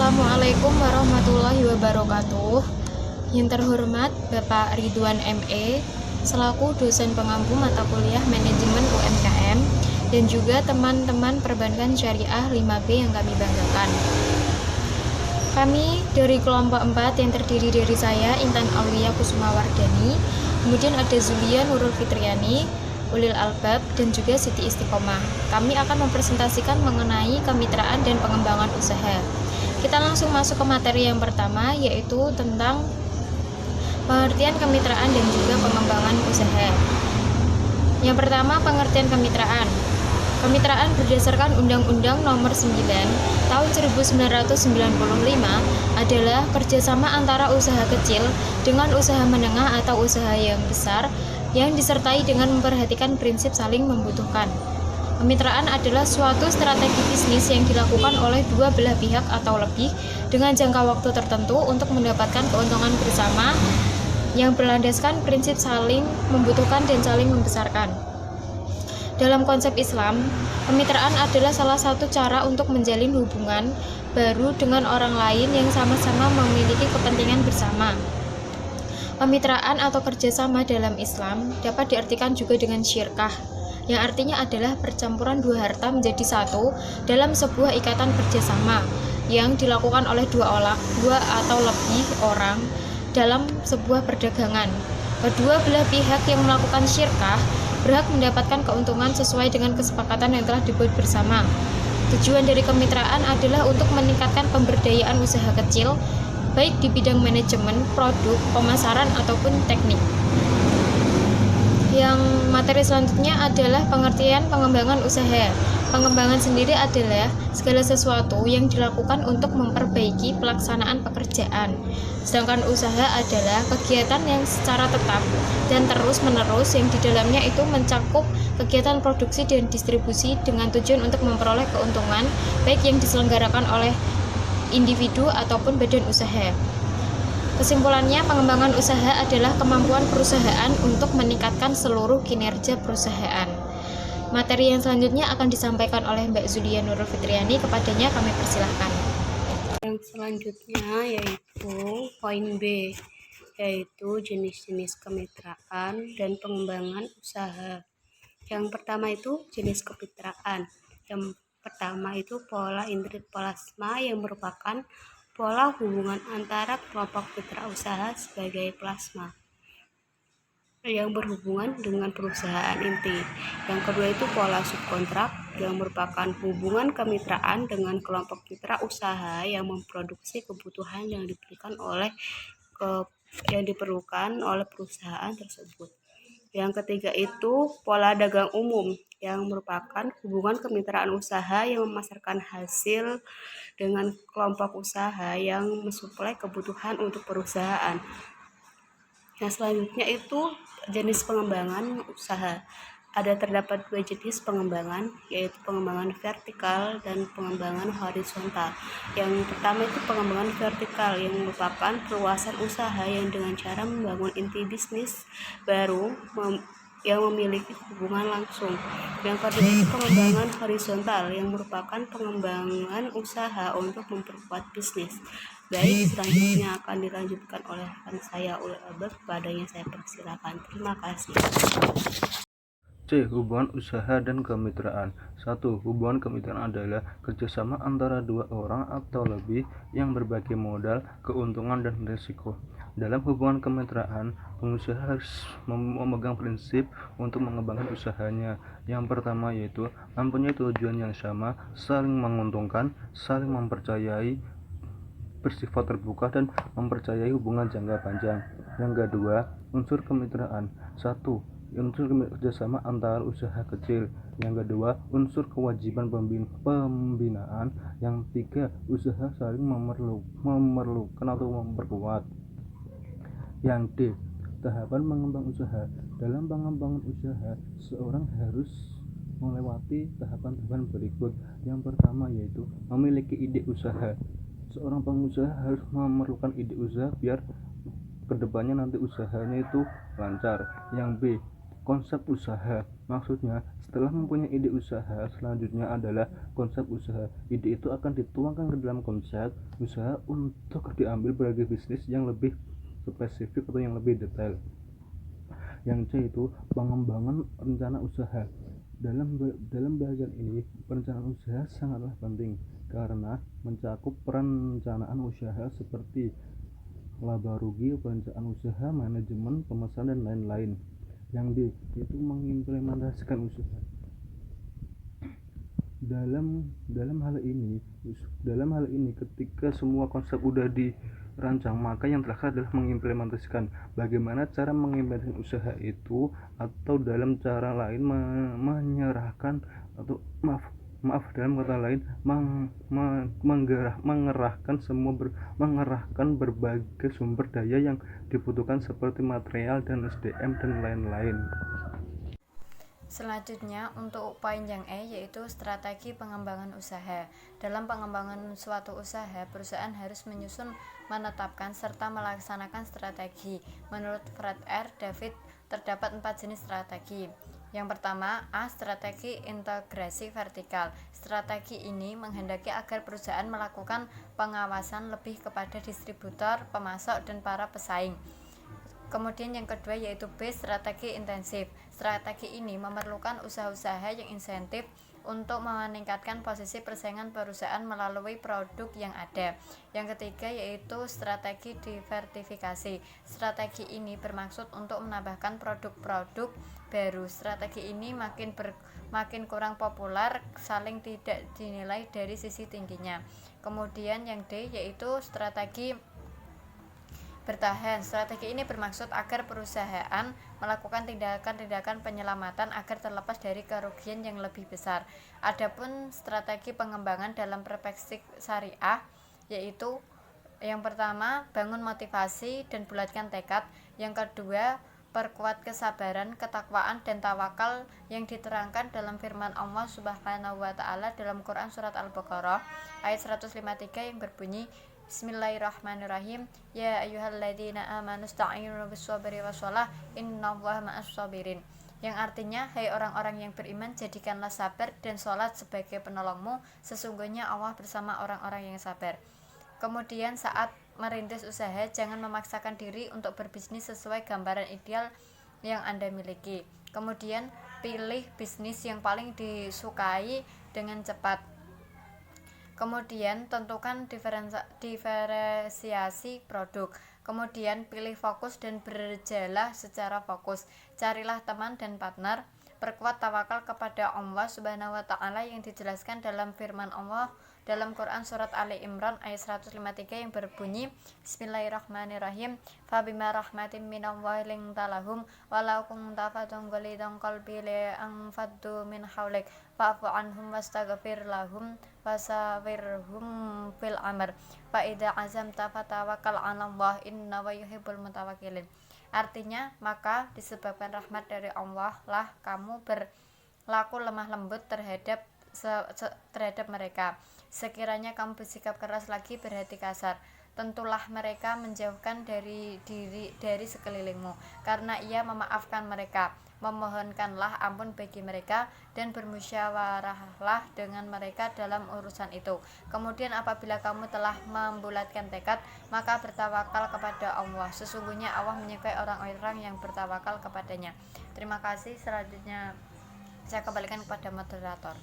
Assalamualaikum warahmatullahi wabarakatuh. Yang terhormat Bapak Ridwan ME selaku dosen pengampu mata kuliah manajemen UMKM dan juga teman-teman perbankan syariah 5B yang kami banggakan. Kami dari kelompok 4 yang terdiri dari saya Intan Aulia Kusumawardani, kemudian ada Zulia Nurul Fitriani, Ulil Albab, dan juga Siti Istiqomah. Kami akan mempresentasikan mengenai kemitraan dan pengembangan usaha. Kita langsung masuk ke materi yang pertama, yaitu tentang pengertian kemitraan dan juga pengembangan usaha. Yang pertama, pengertian kemitraan. Kemitraan berdasarkan Undang-Undang Nomor 9 Tahun 1995 adalah kerjasama antara usaha kecil dengan usaha menengah atau usaha yang besar yang disertai dengan memperhatikan prinsip saling membutuhkan. Kemitraan adalah suatu strategi bisnis yang dilakukan oleh dua belah pihak atau lebih dengan jangka waktu tertentu untuk mendapatkan keuntungan bersama yang berlandaskan prinsip saling membutuhkan dan saling membesarkan. Dalam konsep Islam, kemitraan adalah salah satu cara untuk menjalin hubungan baru dengan orang lain yang sama-sama memiliki kepentingan bersama. Kemitraan atau kerjasama dalam Islam dapat diartikan juga dengan syirkah, yang artinya adalah percampuran dua harta menjadi satu dalam sebuah ikatan kerjasama yang dilakukan oleh dua atau lebih orang dalam sebuah perdagangan. Kedua belah pihak yang melakukan syirkah berhak mendapatkan keuntungan sesuai dengan kesepakatan yang telah dibuat bersama. Tujuan dari kemitraan adalah untuk meningkatkan pemberdayaan usaha kecil, baik di bidang manajemen, produk, pemasaran, ataupun teknik. Yang materi selanjutnya adalah pengertian pengembangan usaha. Pengembangan sendiri adalah segala sesuatu yang dilakukan untuk memperbaiki pelaksanaan pekerjaan. Sedangkan usaha adalah kegiatan yang secara tetap dan terus-menerus yang di dalamnya itu mencakup kegiatan produksi dan distribusi dengan tujuan untuk memperoleh keuntungan baik yang diselenggarakan oleh individu ataupun badan usaha. Kesimpulannya, pengembangan usaha adalah kemampuan perusahaan untuk meningkatkan seluruh kinerja perusahaan. Materi yang selanjutnya akan disampaikan oleh Mbak Zulia Nurul Fitriani, kepadanya kami persilahkan. Yang selanjutnya yaitu poin B, yaitu jenis-jenis kemitraan dan pengembangan usaha. Yang pertama itu jenis kemitraan. Yang pertama itu pola interplasma yang merupakan pola hubungan antara kelompok mitra usaha sebagai plasma yang berhubungan dengan perusahaan inti. Yang kedua itu pola subkontrak yang merupakan hubungan kemitraan dengan kelompok mitra usaha yang memproduksi kebutuhan yang diperlukan oleh perusahaan tersebut. Yang ketiga itu pola dagang umum yang merupakan hubungan kemitraan usaha yang memasarkan hasil dengan kelompok usaha yang mensuplai kebutuhan untuk perusahaan. Yang selanjutnya itu jenis pengembangan usaha. Terdapat dua jenis pengembangan, yaitu pengembangan vertikal dan pengembangan horizontal. Yang pertama itu pengembangan vertikal yang merupakan perluasan usaha yang dengan cara membangun inti bisnis baru yang memiliki hubungan langsung. Yang kedua itu pengembangan horizontal yang merupakan pengembangan usaha untuk memperkuat bisnis. Baik, selanjutnya akan dilanjutkan oleh rekan saya Ulil Albab, kepadanya saya persilakan. Terima kasih. C. Hubungan usaha dan kemitraan. 1. Hubungan kemitraan adalah kerjasama antara dua orang atau lebih yang berbagi modal, keuntungan, dan risiko. Dalam hubungan kemitraan, pengusaha harus memegang prinsip untuk mengembangkan usahanya. Yang pertama yaitu mempunyai tujuan yang sama, saling menguntungkan, saling mempercayai, bersifat terbuka, dan mempercayai hubungan jangka panjang. Yang kedua, unsur kemitraan. 1. Unsur kerjasama antara usaha kecil. Yang kedua, unsur kewajiban pembinaan. Yang tiga, usaha saling memerlukan atau memperkuat. Yang D, tahapan mengembang usaha. Dalam pengembangan usaha, seorang harus melewati tahapan-tahapan berikut. Yang pertama yaitu memiliki ide usaha. Seorang pengusaha harus memerlukan ide usaha biar kedepannya nanti usahanya itu lancar. Yang B, Konsep usaha, maksudnya setelah mempunyai ide usaha, selanjutnya adalah konsep usaha. Ide itu akan dituangkan ke dalam konsep usaha untuk diambil sebagai bisnis yang lebih spesifik atau yang lebih detail. Yang C itu pengembangan rencana usaha. Dalam bagian ini, perencanaan usaha sangatlah penting karena mencakup perencanaan usaha seperti laba rugi, perencanaan usaha, manajemen, pemesanan, dan lain-lain. Yang D itu mengimplementasikan usaha. Dalam hal ini ketika semua konsep udah dirancang, maka yang terakhir adalah mengimplementasikan. Bagaimana cara mengimplementasikan usaha itu, atau dalam cara lain menyerahkan atau dalam kata lain mengerahkan berbagai sumber daya yang dibutuhkan seperti material dan SDM dan lain-lain. Selanjutnya, untuk poin yang E, yaitu strategi pengembangan usaha. Dalam pengembangan suatu usaha, perusahaan harus menyusun, menetapkan, serta melaksanakan strategi. Menurut Fred R. David, terdapat 4 jenis strategi. Yang pertama, A. Strategi integrasi vertikal. Strategi ini menghendaki agar perusahaan melakukan pengawasan lebih kepada distributor, pemasok, dan para pesaing. Kemudian yang kedua yaitu B. Strategi intensif. Strategi ini memerlukan usaha-usaha yang insentif untuk meningkatkan posisi persaingan perusahaan melalui produk yang ada. Yang ketiga yaitu strategi diversifikasi. Strategi ini bermaksud untuk menambahkan produk-produk baru. Strategi ini makin kurang populer, saling tidak dinilai dari sisi tingginya. Kemudian yang D yaitu strategi bertahan. Strategi ini bermaksud agar perusahaan melakukan tindakan-tindakan penyelamatan agar terlepas dari kerugian yang lebih besar. Adapun strategi pengembangan dalam perspektif syariah yaitu yang pertama, bangun motivasi dan bulatkan tekad. Yang kedua, perkuat kesabaran, ketakwaan, dan tawakal yang diterangkan dalam firman Allah Subhanahu wa Ta'ala dalam Quran Surat Al-Baqarah ayat 153 yang berbunyi, Bismillahirrahmanirrahim. Ya ayyuhalladzina amanu sta'inu bis-sabri wassalah innallaha ma'as-sabirin. Yang artinya, hai orang-orang yang beriman, jadikanlah sabar dan sholat sebagai penolongmu, sesungguhnya Allah bersama orang-orang yang sabar. Kemudian saat merintis usaha, jangan memaksakan diri untuk berbisnis sesuai gambaran ideal yang Anda miliki. Kemudian pilih bisnis yang paling disukai dengan cepat. Kemudian tentukan diferensiasi produk. Kemudian pilih fokus dan berjalan secara fokus. Carilah teman dan partner. Perkuat tawakal kepada Allah Subhanahu wa Ta'ala yang dijelaskan dalam firman Allah dalam Quran Surat Ali Imran ayat 153 yang berbunyi, Bismillahirrahmanirrahim. Fabima rahmatin minallahi linta lahum walau kunta faddan ghalidhan qalbi li'anfaddu min hawlik fa'fu anhum wastaghfir lahum wasawirhum fil amr fa idza azamta fatawakkal 'alallah innahu yuhibbul mutawakkilin. Artinya, maka disebabkan rahmat dari Allah lah kamu berlaku lemah lembut terhadap mereka. Sekiranya kamu bersikap keras lagi, berhati kasar, tentulah mereka menjauhkan dari sekelilingmu, karena ia memaafkan mereka. Memohonkanlah ampun bagi mereka dan bermusyawarahlah dengan mereka dalam urusan itu. Kemudian apabila kamu telah membulatkan tekad, maka bertawakal kepada Allah. Sesungguhnya Allah menyukai orang-orang yang bertawakal kepadanya. Terima kasih. Selanjutnya saya kembalikan kepada moderator.